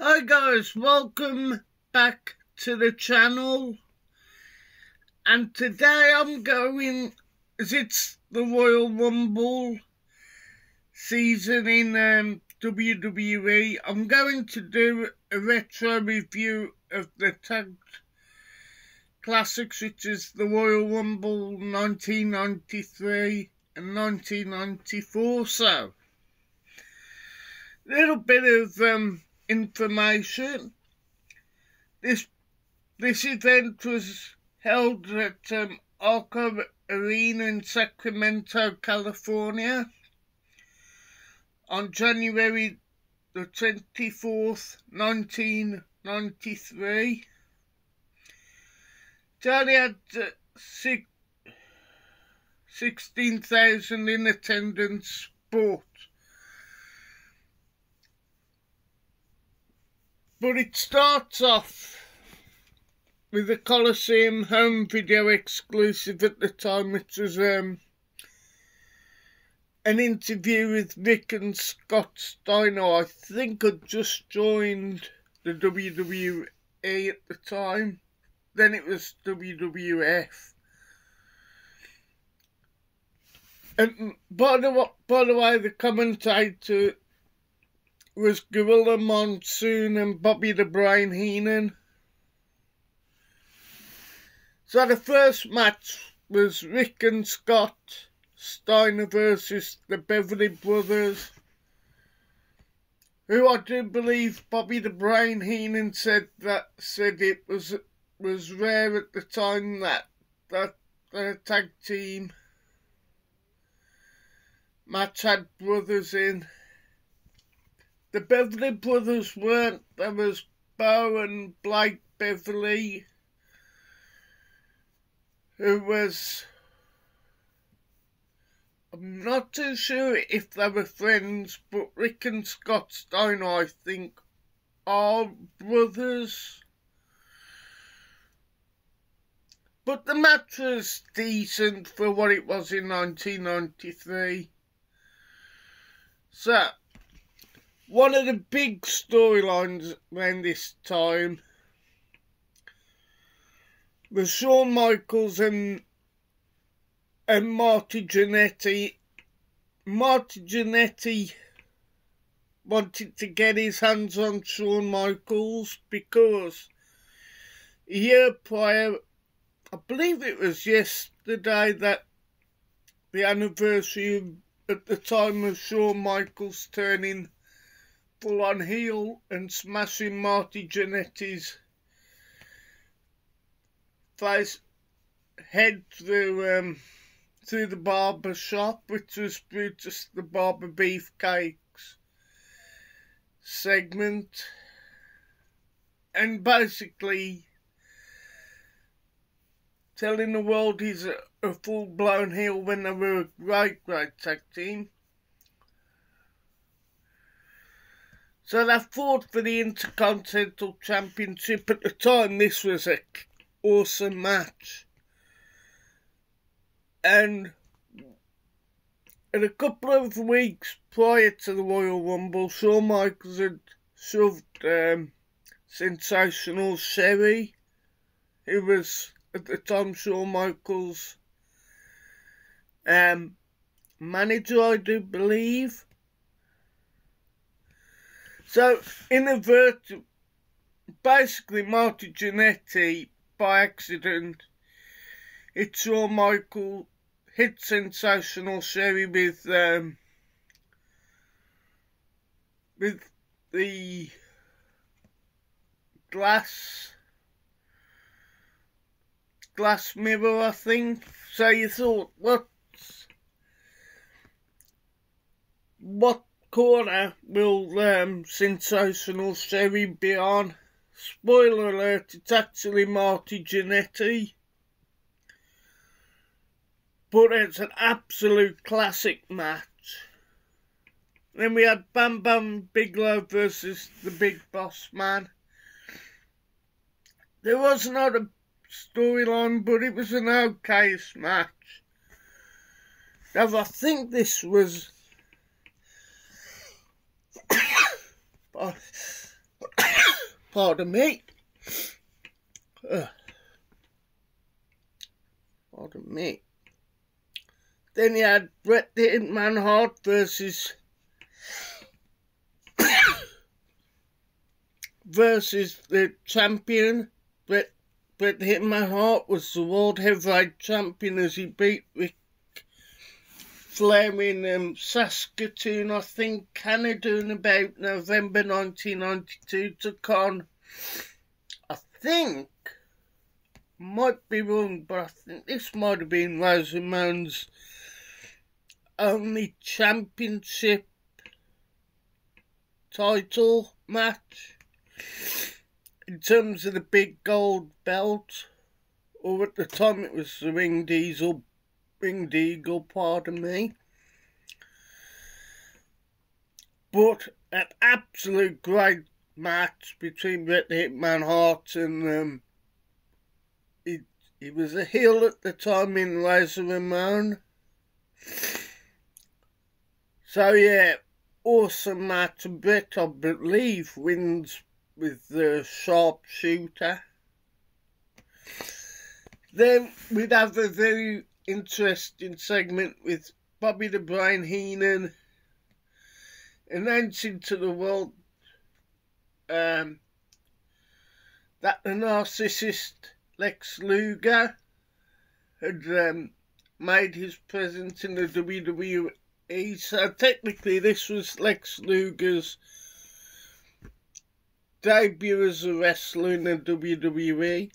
Hi guys, welcome back to the channel, and today as it's the Royal Rumble season in WWE, I'm going to do a retro review of the Tag Classics, which is the Royal Rumble 1993 and 1994, so a little bit of information. This event was held at Arco Arena in Sacramento, California on January the 24th, 1993. It only had 16,000 in attendance, but it starts off with a Coliseum home video exclusive at the time, which was an interview with Rick and Scott Steiner. I think had just joined the WWE at the time. Then it was WWF. And by the way, the commentator was Gorilla Monsoon and Bobby the Brain Heenan. So the first match was Rick and Scott Steiner versus the Beverly Brothers, who I do believe Bobby the Brain Heenan said it was rare at the time that tag team match had brothers in. The Beverly Brothers weren't. There was Bo and Blake Beverly, who was, I'm not too sure if they were friends, but Rick and Scott Steiner, I think, are brothers. But the match was decent for what it was in 1993. So, one of the big storylines around this time was Shawn Michaels and Marty Jannetty. Marty Jannetty wanted to get his hands on Shawn Michaels because a year prior, I believe it was yesterday, that the anniversary at the time of Shawn Michaels turning full-on heel and smashing Marty Jannetty's head through the barber shop, which was Brutus the Barber Beefcake's segment, and basically telling the world he's a full-blown heel when they were a great tag team. So they fought for the Intercontinental Championship. At the time, this was an awesome match. And in a couple of weeks prior to the Royal Rumble, Shawn Michaels had shoved Sensational Sherry, who was at the time Shawn Michaels' manager, I do believe. So, basically Marty Jannetty, by accident, hit Shawn Michaels, hit Sensational Sherry with the glass mirror, I think. So you thought, what corner will Sensational Sherry be on? Spoiler alert, it's actually Marty Jannetty. But it's an absolute classic match. Then we had Bam Bam Bigelow versus the Big Boss Man. There was not a storyline, but it was an okay match. Now I think this was Pardon me. Pardon me. Then you had Bret the Hitman Hart versus the champion. Bret the Hitman Hart was the World Heavyweight Champion as he beat Ric Flair in Saskatoon, I think, Canada, in about November 1992. Took on, I think, might be wrong, but I think this might have been Rosemon's only championship title match in terms of the big gold belt, or at the time it was the Ringed Eagle, pardon me. But an absolute great match between Bret the Hitman Hart and he was a heel at the time in Razor Ramon. So yeah, awesome match. And Bret, I believe, wins with the sharpshooter. Then we'd have a very interesting segment with Bobby the Brain Heenan announcing to the world that the narcissist Lex Luger had made his presence in the WWE. So technically this was Lex Luger's debut as a wrestler in the WWE.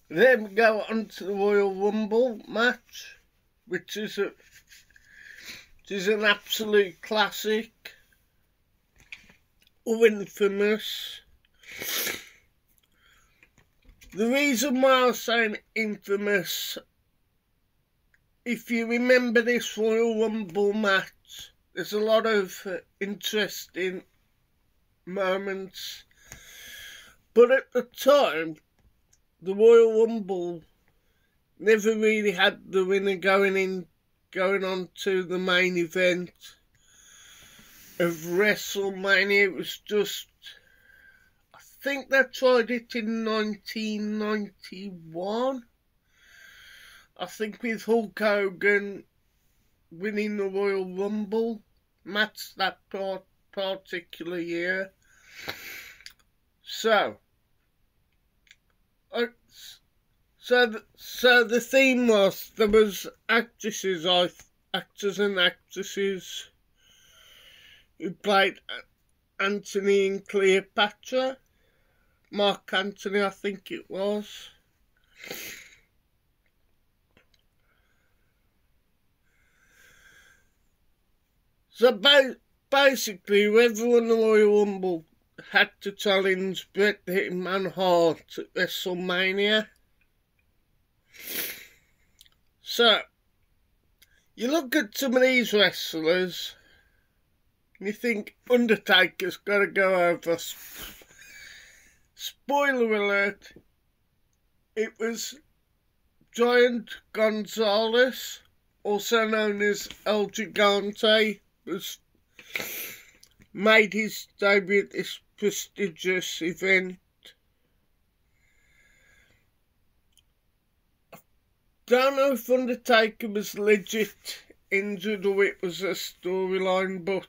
Then we go on to the Royal Rumble match, which is an absolute classic, or infamous. The reason why I was saying infamous, if you remember this Royal Rumble match, there's a lot of interesting moments, but at the time, the Royal Rumble never really had the winner going on to the main event of WrestleMania. It was just, I think they tried it in 1991. I think with Hulk Hogan winning the Royal Rumble match that particular year. So the theme was, there was actors and actresses who played Anthony and Cleopatra. Mark Anthony, I think it was. So basically, whoever won the Royal Rumble had to challenge Bret the Hitman Hart at WrestleMania. So, you look at some of these wrestlers and you think Undertaker's got to go over. Spoiler alert, it was Giant Gonzalez, also known as El Gigante, was made his debut at this prestigious event. I don't know if Undertaker was legit injured or it was a storyline, but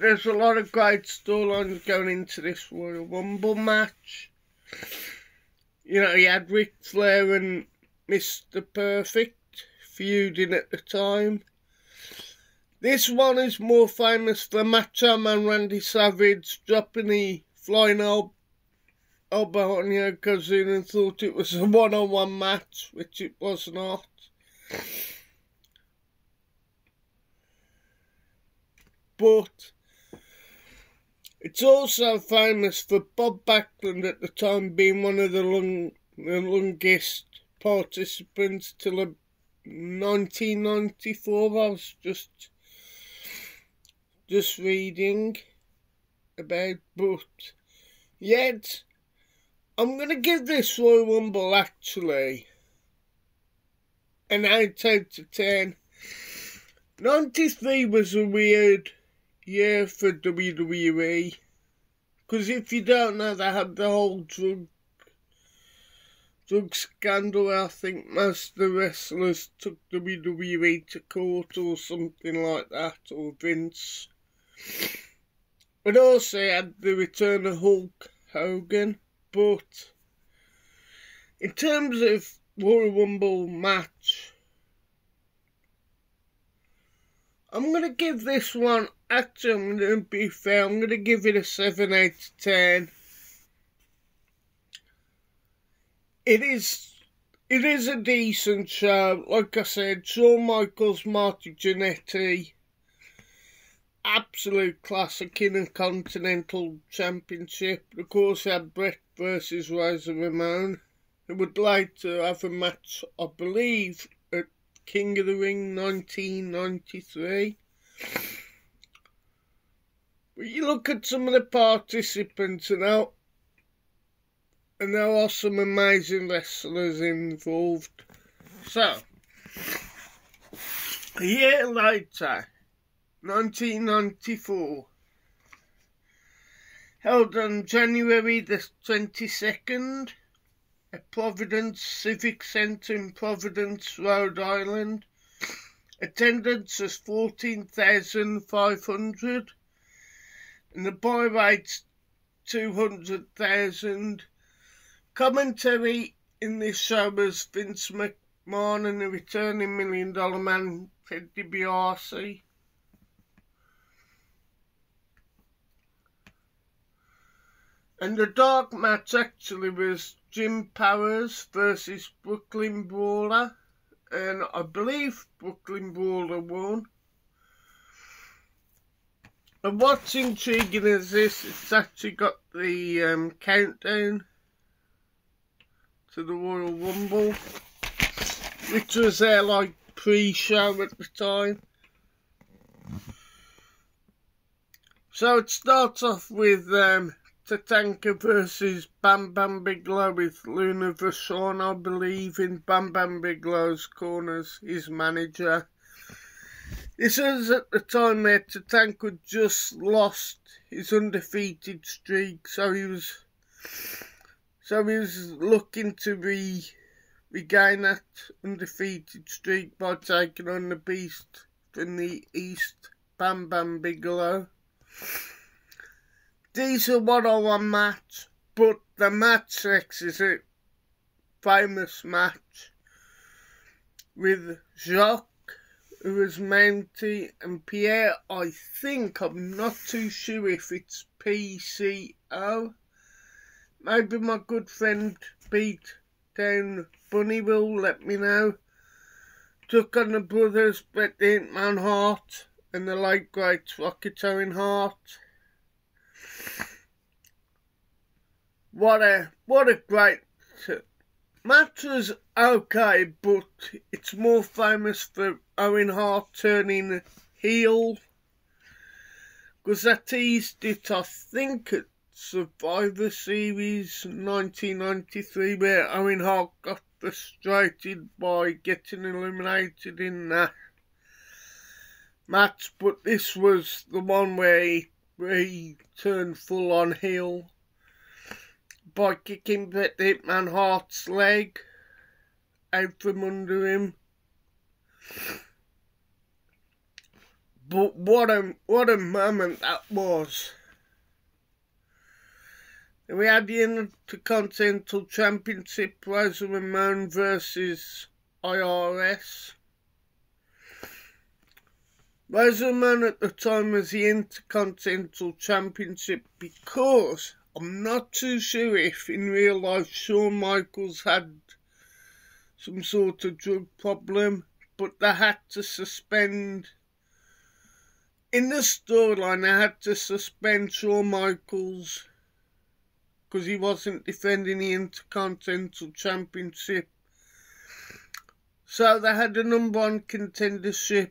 there's a lot of great storylines going into this Royal Rumble match. You know, you had Ric Flair and Mr. Perfect feuding at the time. This one is more famous for Macho Man Randy Savage dropping the flying elbow on Yokozuna and thought it was a one-on-one match, which it was not. But it's also famous for Bob Backlund at the time being one of the longest participants till 1994. I was just reading about, but yet I'm going to give this Royal Rumble actually an 8 out of 10. 93 was a weird year for WWE, because if you don't know, they had the whole drug scandal. I think most of the wrestlers took WWE to court or something like that, or Vince. But also had the return of Hulk Hogan. But in terms of Royal Rumble match, I'm going to give this one, actually I'm going to be fair, I'm going to give it a 7 out of 10. It is a decent show. Like I said, Shawn Michaels, Marty Jannetty, absolute classic Intercontinental Championship. Of course, they had Bret versus Razor Ramon. They would like to have a match, I believe, at King of the Ring 1993. But you look at some of the participants and there are some amazing wrestlers involved. So, a year later, 1994, held on January the 22nd, at Providence Civic Centre in Providence, Rhode Island. Attendance was 14,500, and the buy rate's 200,000. Commentary in this show was Vince McMahon and the returning $1 Million Man, Ted DiBiase. And the dark match actually was Jim Powers versus Brooklyn Brawler, and I believe Brooklyn Brawler won. And what's intriguing is this, it's actually got the countdown to the Royal Rumble, which was their like pre-show at the time. So it starts off with Tatanka versus Bam Bam Bigelow with Luna Vachon, I believe, in Bam Bam Bigelow's corners, his manager. This was at the time where Tatanka just lost his undefeated streak, so he was looking to regain that undefeated streak by taking on the Beast from the East, Bam Bam Bigelow. These are one-on-one match, but the match sex is a famous match with Jacques, who was Mountie, and Pierre, I think, I'm not too sure if it's PCO. Maybe my good friend Pete down Bunny will let me know. Took on the brothers Bret the Hitman Hart and the late great Rocket Owen Hart. What a great match. Was okay, but it's more famous for Owen Hart turning heel, because I teased it, I think, at Survivor Series 1993, where Owen Hart got frustrated by getting eliminated in that match, but this was the one where he turned full on heel by kicking Bret the Hitman Hart's leg out from under him. But what a moment that was. And we had the Intercontinental Championship, Razor Ramon versus IRS. Razor Ramon at the time was the Intercontinental Championship because I'm not too sure if in real life Shawn Michaels had some sort of drug problem, but they had to suspend, in the storyline, they had to suspend Shawn Michaels because he wasn't defending the Intercontinental Championship. So they had a #1 contendership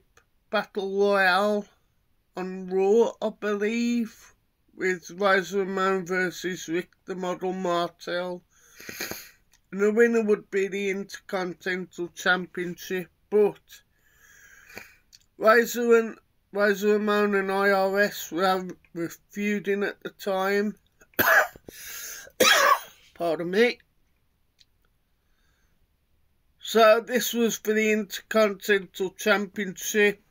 battle royale on Raw, I believe, with Razor Ramon versus Rick the Model Martel. And the winner would be the Intercontinental Championship, but Razor Ramon and IRS were feuding at the time. Pardon me. So this was for the Intercontinental Championship.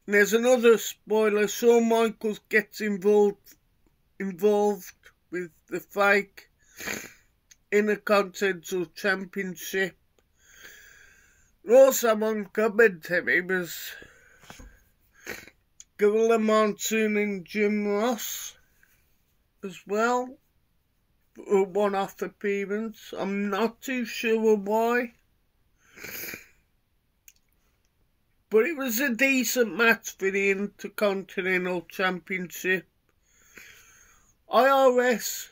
And there's another spoiler. Shawn Michaels gets involved with the fake Intercontinental Championship. Also on commentary was Gorilla Monsoon and Jim Ross as well. A one-off appearance. I'm not too sure why. But it was a decent match for the Intercontinental Championship. IRS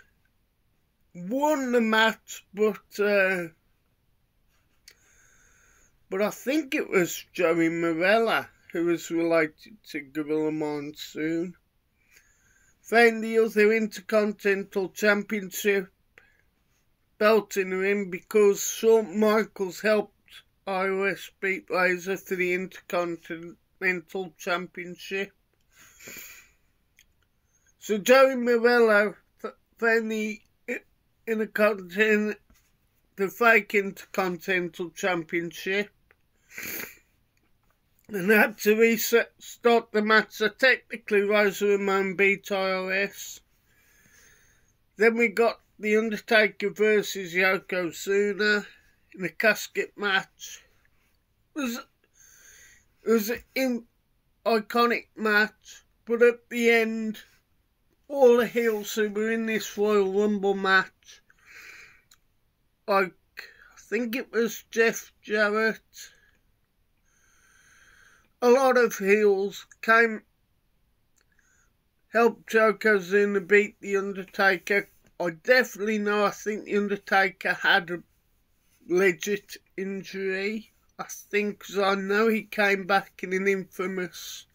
won the match, but I think it was Joey Morella who was related to Gorilla Monsoon. Found the other Intercontinental Championship belt in the ring because Shawn Michaels helped IRS beat Razor for the Intercontinental Championship. So Joey Morello found the fake Intercontinental Championship and had to start the match. So technically Razor Ramon beat IRS. Then we got The Undertaker versus Yokozuna in a casket match. It was an iconic match, but at the end, all the heels who were in this Royal Rumble match, like I think it was Jeff Jarrett, a lot of heels helped Yokozuna beat The Undertaker. I definitely know, I think The Undertaker had a legit injury. I think, because I know he came back in an infamous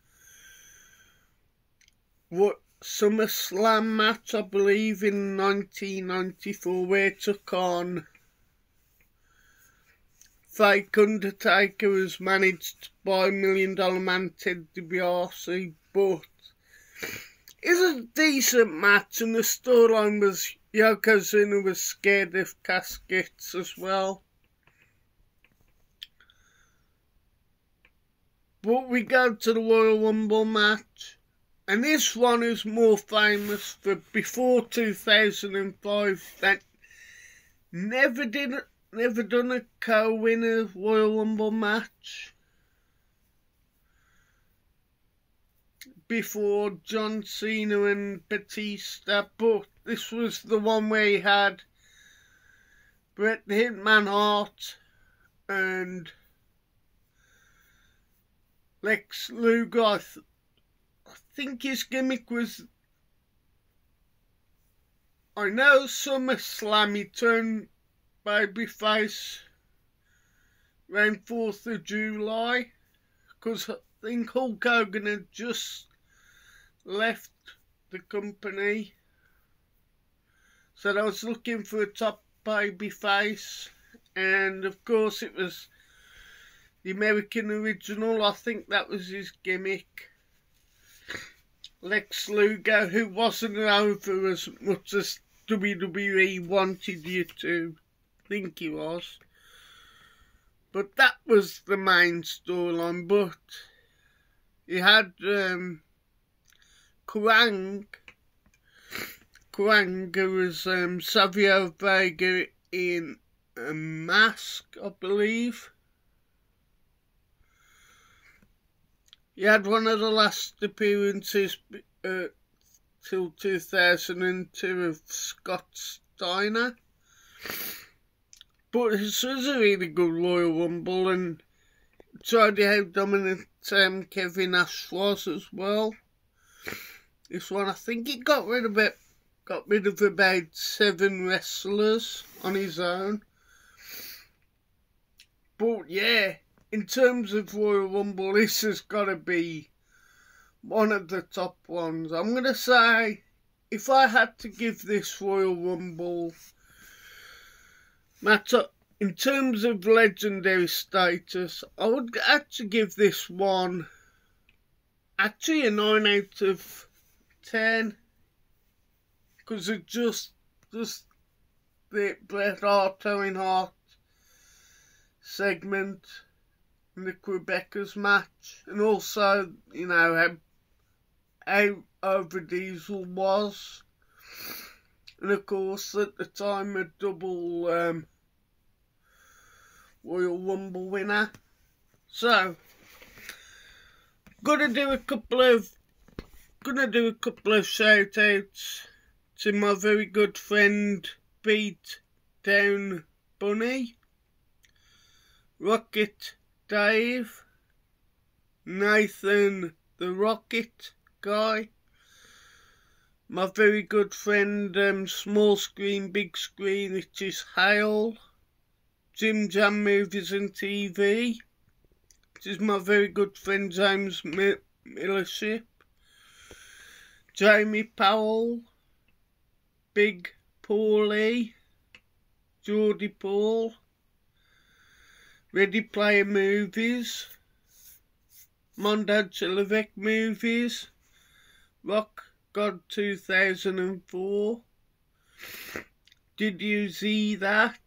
SummerSlam match, I believe, in 1994, where he took on fake Undertaker, who's managed by $1 Million Man Ted DiBiase. But it's a decent match, and the storyline was Yokozuna was scared of caskets as well. But we go to the Royal Rumble match, and this one is more famous for before 2005. That never done a co-winner Royal Rumble match before John Cena and Batista, but this was the one where he had Bret the Hitman Hart and Lex Luger. I think his gimmick was, I know SummerSlam he turned babyface around 4th of July, because I think Hulk Hogan had just left the company, so I was looking for a top babyface, and of course it was the American original. I think that was his gimmick, Lex Luger, who wasn't over as much as WWE wanted you to think he was. But that was the main storyline. But he had Krang, who was Savio Vega in a mask, I believe. He had one of the last appearances till 2002 of Scott Steiner. But this was a really good Royal Rumble, and showed you how dominant Kevin Nash was as well. This one, I think he got rid of about 7 wrestlers on his own. But yeah, in terms of Royal Rumble, this has got to be one of the top ones. I'm going to say, if I had to give this Royal Rumble match, in terms of legendary status, I would actually give this one actually a 9 out of 10, because it just the Bret Hart Owen Hart segment in the Quebecers match, and also, you know, how over Diesel was, and of course at the time a double Royal Rumble winner. So gonna do a couple of shout outs to my very good friend Beat Down Bunny, Rocket Dave, Nathan the Rocket Guy, my very good friend Small Screen Big Screen, which is Hale, Jim Jam Movies and TV, which is my very good friend James Millership, Jamie Powell, Big Paulie, Geordie Paul, Ready Player Movies, Mondad Chilavec Movies, Rock God 2004, Did You See That,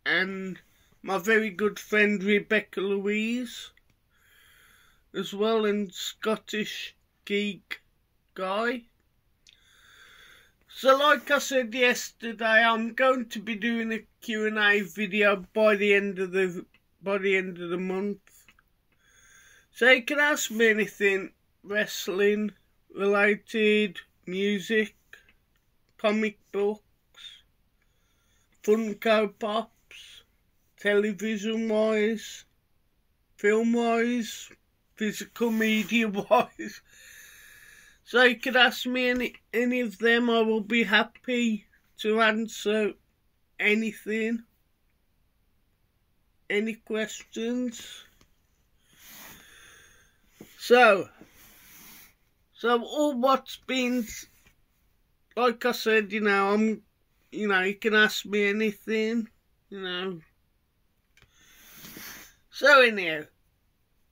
and my very good friend Rebecca Louise as well, and Scottish Geek Guy. So like I said yesterday, I'm going to be doing a Q&A video by the end of the month. So you can ask me anything wrestling related, music, comic books, Funko Pops, television wise, film wise, physical media wise. So you could ask me any of them. I will be happy to answer anything, any questions. So all what's been, like I said, you can ask me anything, So anyhow,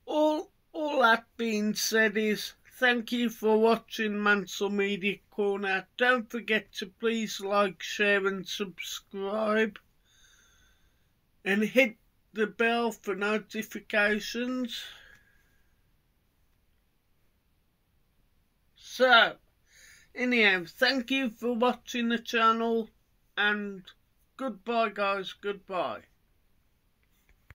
all that being said is, thank you for watching Mansell Media Corner. Don't forget to please like, share and subscribe. And hit the bell for notifications. So, anyhow, thank you for watching the channel. And goodbye guys, goodbye.